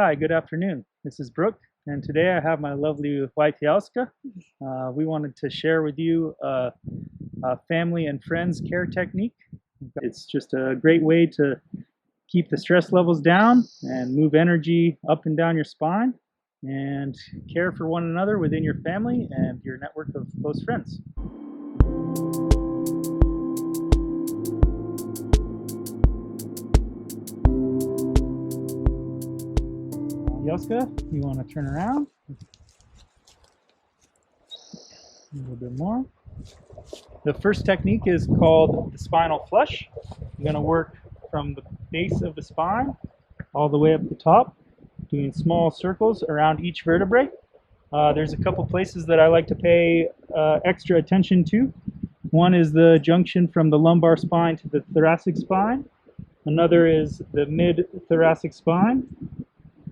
Hi, good afternoon. This is Brooke, and today I have my lovely wife Yauska. We wanted to share with you a family and friends care technique. It's just a great way to keep the stress levels down and move energy up and down your spine and care for one another within your family and your network of close friends. Yauska, you want to turn around? A little bit more. The first technique is called the Spinal Flush. You're going to work from the base of the spine all the way up the top, doing small circles around each vertebrae. There's a couple places that I like to pay extra attention to. One is the junction from the lumbar spine to the thoracic spine. Another is the mid-thoracic spine.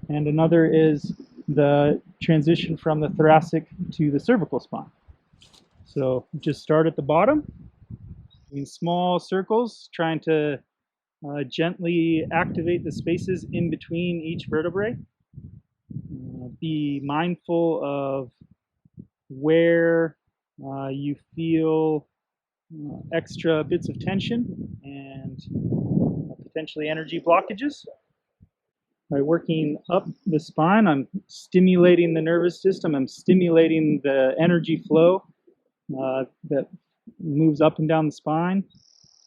And another is the transition from the thoracic to the cervical spine. So just start at the bottom, doing small circles, trying to gently activate the spaces in between each vertebrae. Be mindful of where you feel extra bits of tension and potentially energy blockages. By working up the spine, I'm stimulating the nervous system, I'm stimulating the energy flow that moves up and down the spine,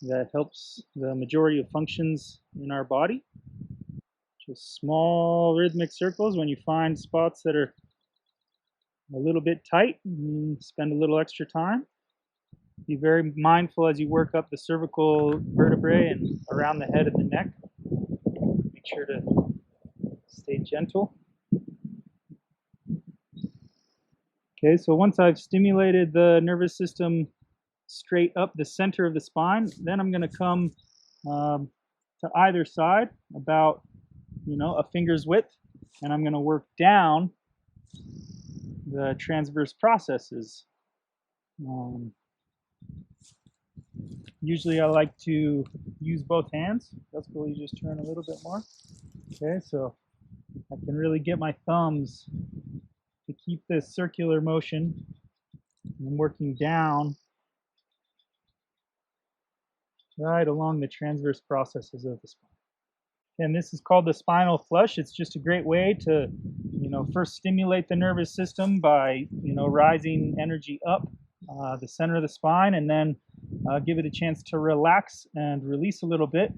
that helps the majority of functions in our body. Just small rhythmic circles. When you find spots that are a little bit tight, spend a little extra time. Be very mindful as you work up the cervical vertebrae and around the head and the neck. Make sure to stay gentle. Okay, so once I've stimulated the nervous system straight up the center of the spine, then I'm going to come to either side about, a finger's width, and I'm going to work down the transverse processes. Usually I like to use both hands. That's cool, you just turn a little bit more. Okay, so I can really get my thumbs to keep this circular motion. I'm working down right along the transverse processes of the spine. And this is called the spinal flush. It's just a great way to, first stimulate the nervous system by, rising energy up the center of the spine, and then give it a chance to relax and release a little bit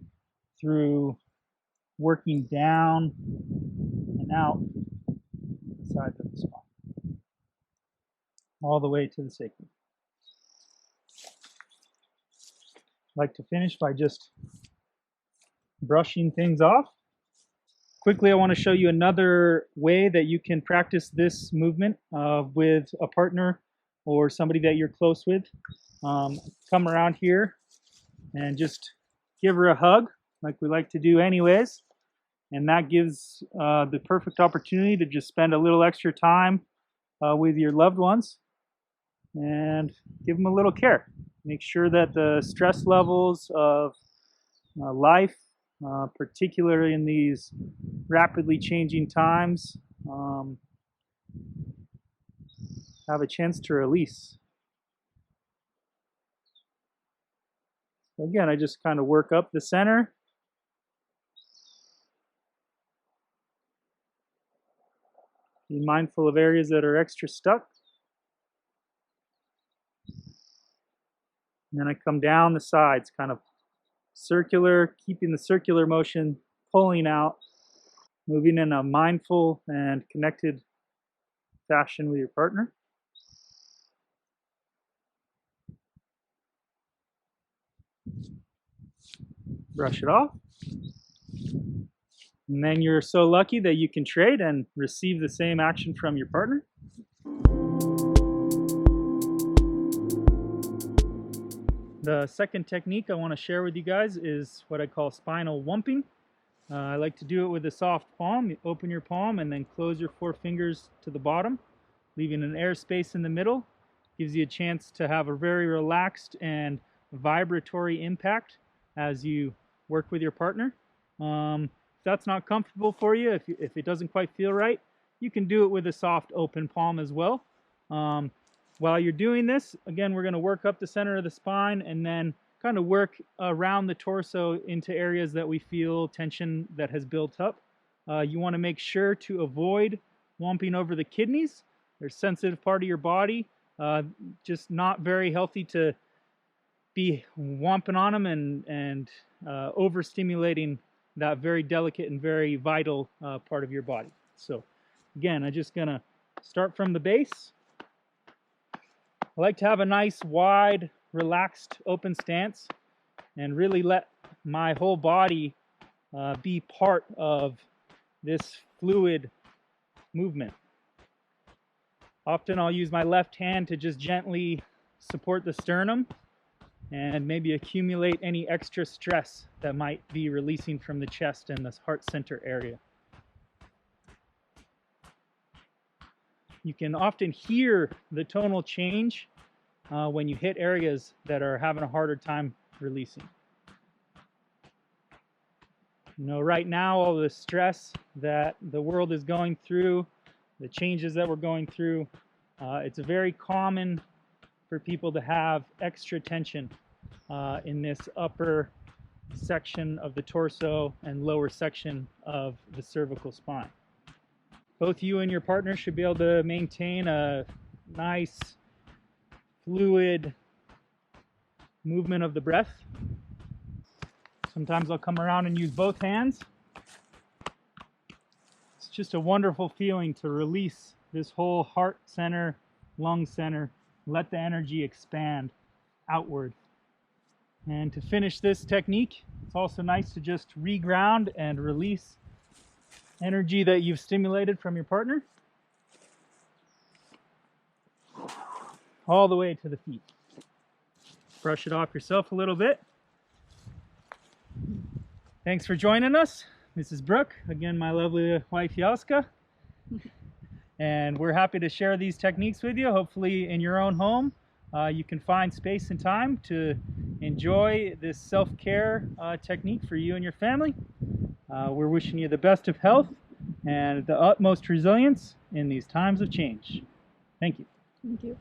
through working down and out the sides of the spine, all the way to the sacrum. I like to finish by just brushing things off. Quickly, I want to show you another way that you can practice this movement with a partner or somebody that you're close with. Come around here and just give her a hug like we like to do anyways. And that gives the perfect opportunity to just spend a little extra time with your loved ones and give them a little care. Make sure that the stress levels of life, particularly in these rapidly changing times, have a chance to release. So again, I just kind of work up the center. Be mindful of areas that are extra stuck. And then I come down the sides, kind of circular, keeping the circular motion, pulling out, moving in a mindful and connected fashion with your partner. Brush it off. And then you're so lucky that you can trade and receive the same action from your partner. The second technique I want to share with you guys is what I call spinal whomping. I like to do it with a soft palm. You open your palm and then close your four fingers to the bottom, leaving an air space in the middle. Gives you a chance to have a very relaxed and vibratory impact as you work with your partner. that's not comfortable for you, if it doesn't quite feel right, you can do it with a soft open palm as well. While you're doing this, again, we're going to work up the center of the spine and then kind of work around the torso into areas that we feel tension that has built up. You want to make sure to avoid whomping over the kidneys. They're a sensitive part of your body, just not very healthy to be whomping on them and overstimulating that very delicate and very vital part of your body. So again, I'm just gonna start from the base. I like to have a nice, wide, relaxed, open stance and really let my whole body be part of this fluid movement. Often I'll use my left hand to just gently support the sternum and maybe accumulate any extra stress that might be releasing from the chest and this heart center area. You can often hear the tonal change when you hit areas that are having a harder time releasing. You know, right now, all the stress that the world is going through, the changes that we're going through, it's very common for people to have extra tension in this upper section of the torso and lower section of the cervical spine. Both you and your partner should be able to maintain a nice, fluid movement of the breath. Sometimes I'll come around and use both hands. It's just a wonderful feeling to release this whole heart center, lung center, let the energy expand outward. And to finish this technique, it's also nice to just reground and release energy that you've stimulated from your partner all the way to the feet. Brush it off yourself a little bit. Thanks for joining us. This is Brooke, again my lovely wife Yaska, and we're happy to share these techniques with you. Hopefully in your own home you can find space and time to enjoy this self-care technique for you and your family. We're wishing you the best of health and the utmost resilience in these times of change. Thank you. Thank you.